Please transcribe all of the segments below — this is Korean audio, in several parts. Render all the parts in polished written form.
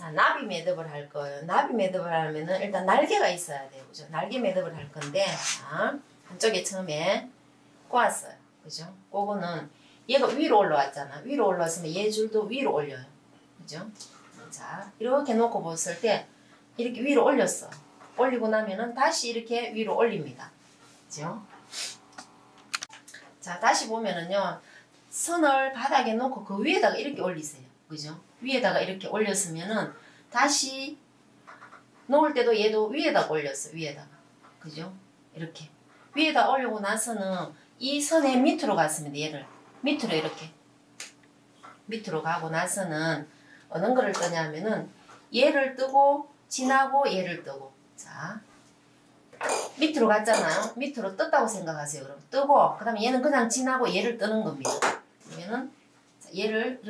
자, 나비 매듭을 할 거예요. 나비 매듭을 하면은 일단 날개가 있어야 돼요. 그죠? 날개 매듭을 할 건데, 자, 한쪽에 처음에 꼬았어요. 그죠? 그거는 얘가 위로 올라왔잖아. 위로 올라왔으면 얘 줄도 위로 올려요. 그죠? 자, 이렇게 놓고 봤을 때 이렇게 위로 올렸어. 올리고 나면은 다시 이렇게 위로 올립니다. 그죠? 자, 다시 보면은요. 선을 바닥에 놓고 그 위에다가 이렇게 올리세요. 그죠? 위에다가 이렇게 올렸으면은 다시 놓을 때도 얘도 위에다가 올렸어. 위에다가. 그죠? 이렇게. 위에다 올리고 나서는 이 선의 밑으로 갔습니다. 얘를. 밑으로 이렇게. 밑으로 가고 나서는 어느 거를 뜨냐면은 얘를 뜨고 지나고 얘를 뜨고. 자. 밑으로 갔잖아요. 밑으로 떴다고 생각하세요. 그럼 뜨고 그 다음에 얘는 그냥 지나고 얘를 뜨는 겁니다. 그러면은 얘를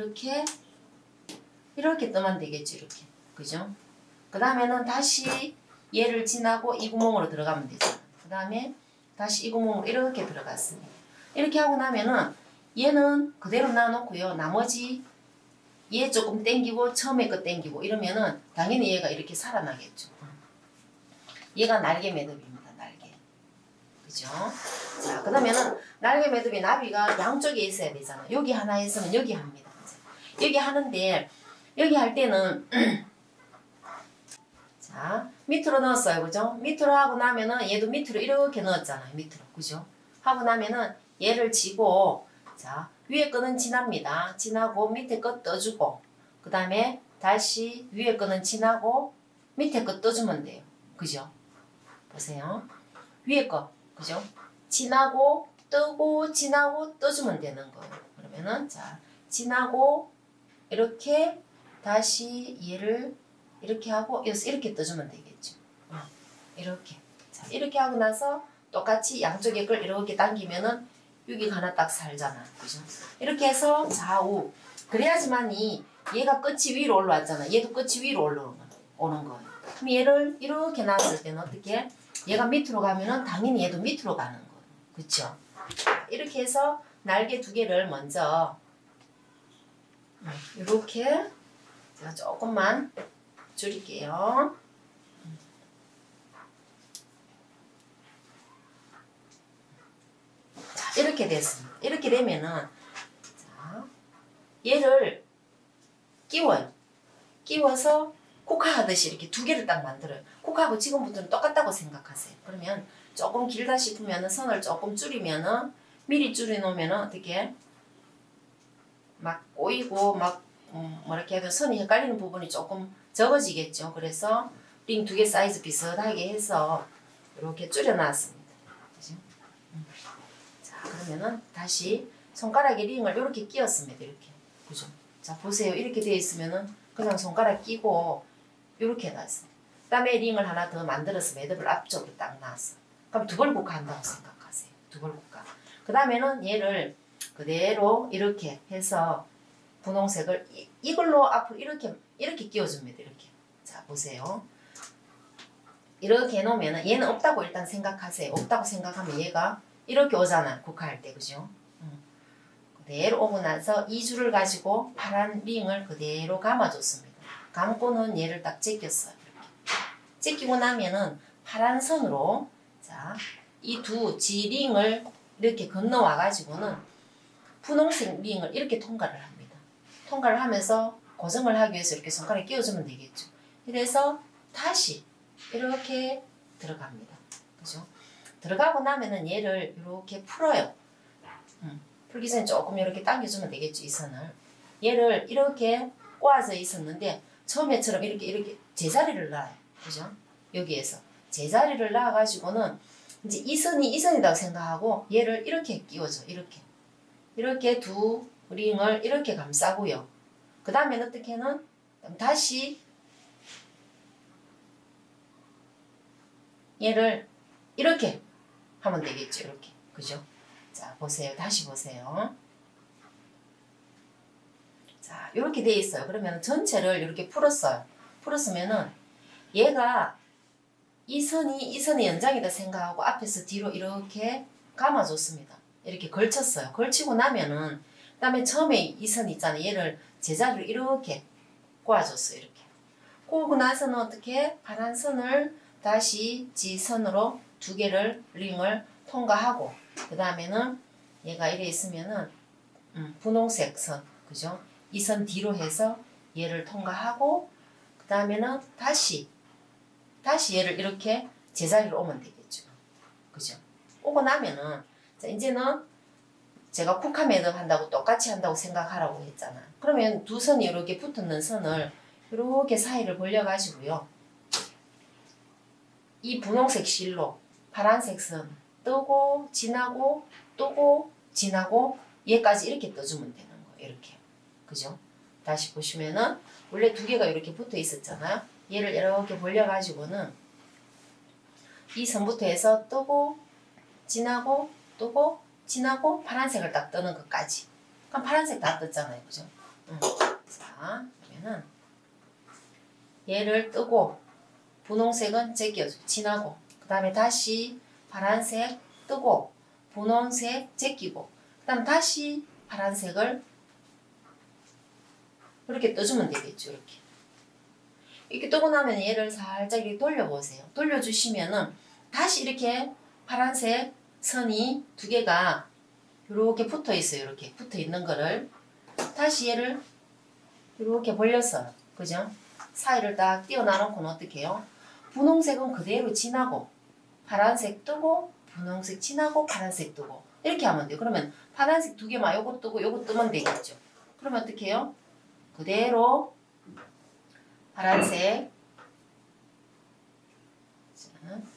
이렇게 뜨면 되겠죠. 이렇게. 그죠? 그 다음에는 다시 얘를 지나고 이 구멍으로 들어가면 되죠. 그 다음에 다시 이 구멍으로 이렇게 들어갔습니다. 이렇게 하고 나면은 얘는 그대로 놔놓고요. 나머지 얘 조금 당기고 처음에 거 당기고 이러면은 당연히 얘가 이렇게 살아나겠죠. 얘가 날개 매듭입니다. 날개. 그죠? 자, 그러면은 날개 매듭이 나비가 양쪽에 있어야 되잖아. 여기 하나 있으면 여기 합니다. 그죠? 여기 하는데 여기 할 때는 자, 밑으로 넣었어요. 그죠? 밑으로 하고 나면은 얘도 밑으로 이렇게 넣었잖아요. 밑으로. 그죠? 하고 나면은 얘를 지고 자, 위에 거는 지납니다. 지나고 밑에 거 떠주고 그 다음에 다시 위에 거는 지나고 밑에 거 떠주면 돼요. 그죠? 보세요. 위에 거. 그죠? 지나고 뜨고 지나고 떠주면 되는 거예요. 그러면은 자, 지나고 이렇게 다시 얘를 이렇게 하고 여기서 이렇게 떠주면 되겠죠. 이렇게. 자, 이렇게 하고 나서 똑같이 양쪽에 걸 이렇게 당기면은 여기가 하나 딱 살잖아. 그죠? 이렇게 해서 좌우. 그래야지만이 얘가 끝이 위로 올라왔잖아. 얘도 끝이 위로 오는 거예요. 그럼 얘를 이렇게 놨을 때는 어떻게? 얘가 밑으로 가면은 당연히 얘도 밑으로 가는 거예요. 그쵸? 이렇게 해서 날개 두 개를 먼저 이렇게 제가 조금만 줄일게요. 자, 이렇게 됐습니다. 이렇게 되면은 자, 얘를 끼워요. 끼워서 코카 하듯이 이렇게 두 개를 딱 만들어요. 코카하고 지금부터는 똑같다고 생각하세요. 그러면 조금 길다 싶으면은 선을 조금 줄이면은 미리 줄여 놓으면은 어떻게 막 꼬이고 막 뭐렇게 해도 선이 헷갈리는 부분이 조금 적어지겠죠. 그래서 링 두 개 사이즈 비슷하게 해서 이렇게 줄여 놨습니다. 그죠? 자, 그러면은 다시 손가락에 링을 이렇게 끼웠습니다. 이렇게. 그죠? 자, 보세요. 이렇게 되어 있으면은 그냥 손가락 끼고 이렇게 놨어요. 그 다음에 링을 하나 더 만들어서 매듭을 앞쪽으로 딱 놨어. 그럼 두벌 국화 한다고 생각하세요. 두벌 국화. 그 다음에는 얘를 그대로 이렇게 해서 분홍색을 이걸로 앞으로 이렇게 끼워줍니다. 이렇게. 자, 보세요. 이렇게 해놓으면 얘는 없다고 일단 생각하세요. 없다고 생각하면 얘가 이렇게 오잖아. 국화할 때. 그죠? 그대로 오고 나서 이 줄을 가지고 파란 링을 그대로 감아줬습니다. 감고는 얘를 딱 제꼈어요. 이렇게. 제끼고 나면은 파란 선으로 자, 이 두 지링을 이렇게 건너와 가지고는 분홍색 링을 이렇게 통과를 합니다. 통과를 하면서 고정을 하기 위해서 이렇게 손가락에 끼워주면 되겠죠. 그래서 다시 이렇게 들어갑니다. 그죠? 들어가고 나면은 얘를 이렇게 풀어요. 풀기 전에 조금 이렇게 당겨주면 되겠죠. 이 선을. 얘를 이렇게 꼬아져 있었는데 처음에처럼 이렇게 제자리를 놔요. 그죠? 여기에서 제자리를 놔가지고는 이제 이 선이 이 선이라고 생각하고 얘를 이렇게 끼워줘. 이렇게 두 링을 이렇게 감싸고요. 그 다음에는 어떻게는 다시 얘를 이렇게 하면 되겠죠. 이렇게. 그죠? 자, 보세요. 다시 보세요. 자, 이렇게 돼 있어요. 그러면 전체를 이렇게 풀었어요. 풀었으면은 얘가 이 선이 연장이다 생각하고 앞에서 뒤로 이렇게 감아줬습니다. 이렇게 걸쳤어요. 걸치고 나면은 그 다음에 처음에 이 선 있잖아요. 얘를 제자리로 이렇게 꼬아줬어요. 이렇게. 그러고 나서는 어떻게 파란 선을 다시 지선으로 두 개를 링을 통과하고 그 다음에는 얘가 이래 있으면은 분홍색 선 그죠? 이 선 뒤로 해서 얘를 통과하고 그 다음에는 다시 얘를 이렇게 제자리로 오면 되겠죠. 그죠? 오고 나면은 자 이제는 제가 국화 매듭 한다고 똑같이 한다고 생각하라고 했잖아. 그러면 두 선이 이렇게 붙는 선을 이렇게 사이를 벌려 가지고요. 이 분홍색 실로 파란색 선 뜨고 지나고 뜨고 지나고 얘까지 이렇게 떠주면 되는 거예요. 이렇게. 그죠? 다시 보시면은 원래 두 개가 이렇게 붙어 있었잖아요. 얘를 이렇게 벌려 가지고는 이 선부터 해서 뜨고 지나고 뜨고 지나고 파란색을 딱 뜨는 것까지. 그럼 파란색 다 떴잖아요. 그죠? 자, 그러면은 얘를 뜨고 분홍색은 제껴주고 지나고 그 다음에 다시 파란색 뜨고 분홍색 제끼고 그 다음 다시 파란색을 이렇게 떠주면 되겠죠. 이렇게 뜨고 나면 얘를 살짝 이렇게 돌려보세요. 돌려주시면은 다시 이렇게 파란색 선이 두 개가 이렇게 붙어 있어요. 이렇게 붙어 있는 거를 다시 얘를 이렇게 벌려서 그죠? 사이를 딱 띄워 놔놓고는 어떻게 해요? 분홍색은 그대로 지나고 파란색 뜨고 분홍색 지나고 파란색 뜨고 이렇게 하면 돼요. 그러면 파란색 두 개만 요거 뜨고 요거 뜨면 되겠죠. 그러면 어떻게 해요? 그대로 파란색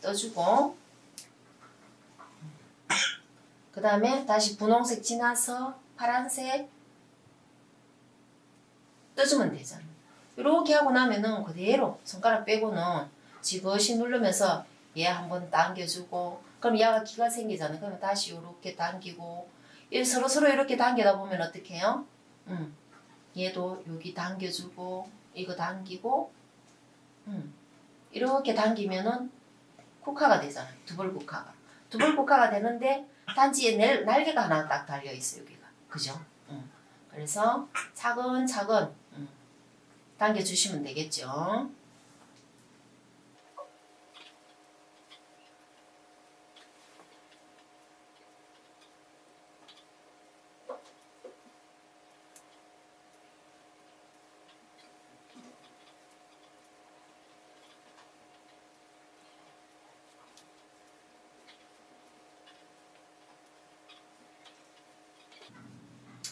떠주고 그 다음에 다시 분홍색 지나서 파란색 떠주면 되잖아요. 이렇게 하고 나면은 그대로 손가락 빼고는 지그시 누르면서 얘 한번 당겨주고 그럼 얘가 기가 생기잖아요. 그러면 다시 이렇게 당기고 서로 이렇게 당기다 보면 어떻게 해요? 얘도 여기 당겨주고 이거 당기고 이렇게 당기면은 국화가 되잖아요. 두벌 국화가 되는데 단지 얘 날개가 하나 딱 달려있어요. 여기가. 그죠? 그래서 차근차근 당겨주시면 되겠죠.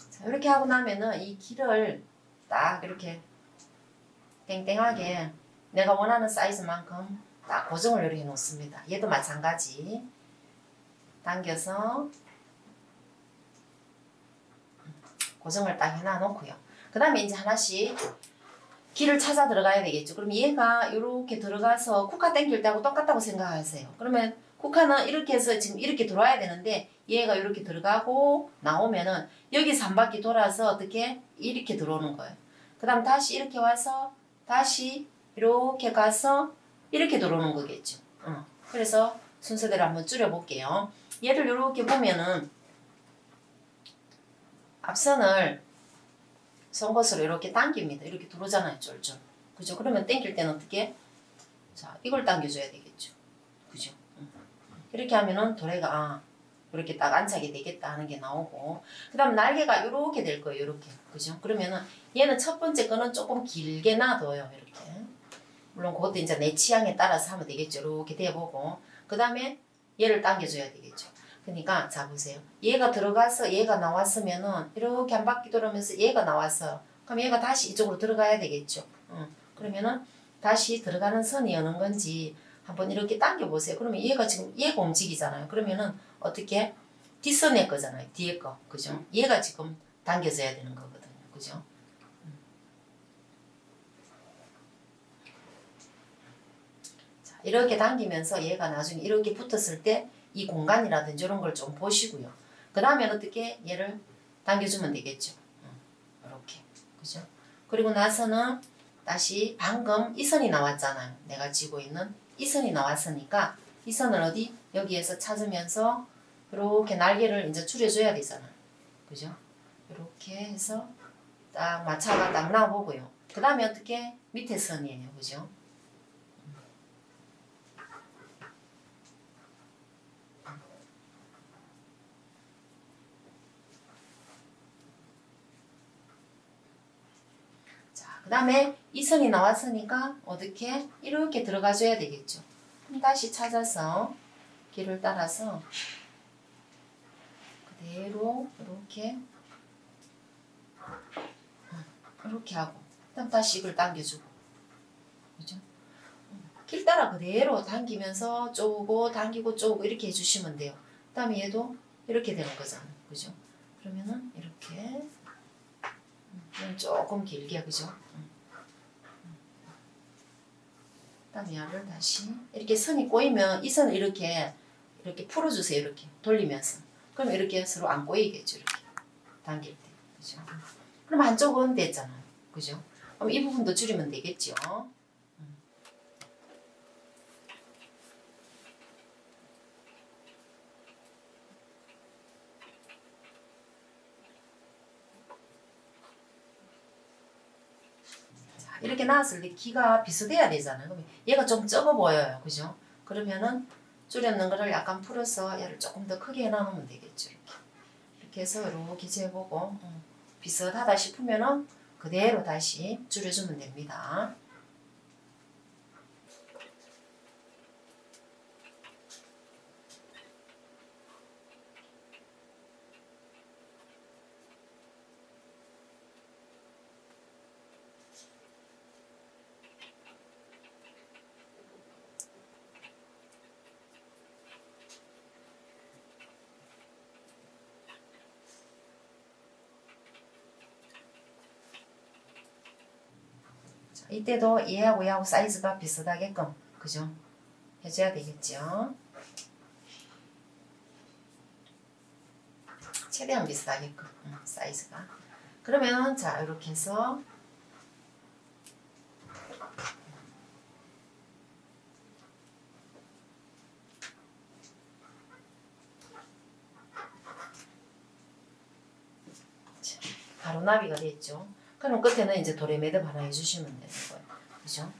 자, 이렇게 하고 나면은 이 길을 딱 이렇게 땡땡하게 내가 원하는 사이즈만큼 딱 고정을 이렇게 해 놓습니다. 얘도 마찬가지 당겨서 고정을 딱 해놔 놓고요. 그 다음에 이제 하나씩 길을 찾아 들어가야 되겠죠. 그럼 얘가 이렇게 들어가서 국화 당길 때하고 똑같다고 생각하세요. 그러면 국화는 이렇게 해서 지금 이렇게 들어와야 되는데 얘가 이렇게 들어가고 나오면은 여기서 한 바퀴 돌아서 어떻게 이렇게 들어오는 거예요. 그 다음 다시 이렇게 와서 다시 이렇게 가서 이렇게 들어오는 거겠죠. 그래서 순서대로 한번 줄여볼게요. 얘를 이렇게 보면은 앞선을 송곳으로 이렇게 당깁니다. 이렇게 들어오잖아요. 쫄쫄. 그죠? 그러면 당길 때는 어떻게? 자, 이걸 당겨줘야 되겠죠. 그죠? 이렇게 하면은 도래가 이렇게 딱 안착이 되겠다 하는 게 나오고 그 다음 날개가 이렇게 될 거예요. 이렇게. 그죠? 그러면은 얘는 첫 번째 거는 조금 길게 놔둬요. 이렇게. 물론 그것도 이제 내 취향에 따라서 하면 되겠죠. 이렇게 대보고 그 다음에 얘를 당겨줘야 되겠죠. 그러니까 자 보세요. 얘가 들어가서 얘가 나왔으면은 이렇게 한 바퀴 돌으면서 얘가 나왔어요. 그럼 얘가 다시 이쪽으로 들어가야 되겠죠. 그러면은 다시 들어가는 선이 어느 건지 한번 이렇게 당겨 보세요. 그러면 얘가 지금 얘가 움직이잖아요. 그러면은 어떻게 뒷선의 거잖아요. 뒤에 거. 그죠? 얘가 지금 당겨져야 되는 거거든요. 그죠? 자, 이렇게 당기면서 얘가 나중에 이렇게 붙었을 때 이 공간이라든지 이런 걸 좀 보시고요. 그 다음에 어떻게 얘를 당겨주면 되겠죠. 이렇게. 그죠? 그리고 나서는 다시 방금 이 선이 나왔잖아요. 내가 쥐고 있는 이 선이 나왔으니까 이 선을 어디? 여기에서 찾으면서 이렇게 날개를 이제 줄여줘야 되잖아요. 그죠? 이렇게 해서 딱 마차가 딱 나보고요. 그 다음에 어떻게? 밑에 선이에요. 그죠? 자, 그 다음에 이 선이 나왔으니까 어떻게? 이렇게 들어가 줘야 되겠죠. 그럼 다시 찾아서 길을 따라서 그대로 이렇게 이렇게 하고 그다음 다시 이걸 당겨주고 그죠? 길 따라 그대로 당기면서 쪼고 당기고 쪼고 이렇게 해주시면 돼요. 그 다음에 얘도 이렇게 되는 거잖아요. 그죠? 그러면은 이렇게 조금 길게 그죠? 그 다음에 얘를 다시 이렇게 선이 꼬이면 이 선을 이렇게 풀어주세요. 이렇게 돌리면서 그럼 이렇게 서로 안 꼬이겠죠. 이렇게 당길 때 그죠? 그럼 한쪽은 됐잖아요. 그죠? 그럼 이 부분도 줄이면 되겠죠. 자, 이렇게 나왔을 때 키가 비슷해야 되잖아요. 그럼 얘가 좀 적어 보여요. 그죠? 그러면은 줄였는 거를 약간 풀어서 얘를 조금 더 크게 해놓으면 되겠죠. 이렇게 해서 이렇게 재보고 비슷하다 싶으면은 그대로 다시 줄여주면 됩니다. 자, 이때도 얘하고 사이즈가 비슷하게끔 그죠? 해줘야 되겠죠. 최대한 비슷하게끔 사이즈가. 그러면 자 이렇게 해서 가로나비가 됐죠. 그럼 끝에는 이제 도레미도 하나 해주시면 되는 거예요. 그죠?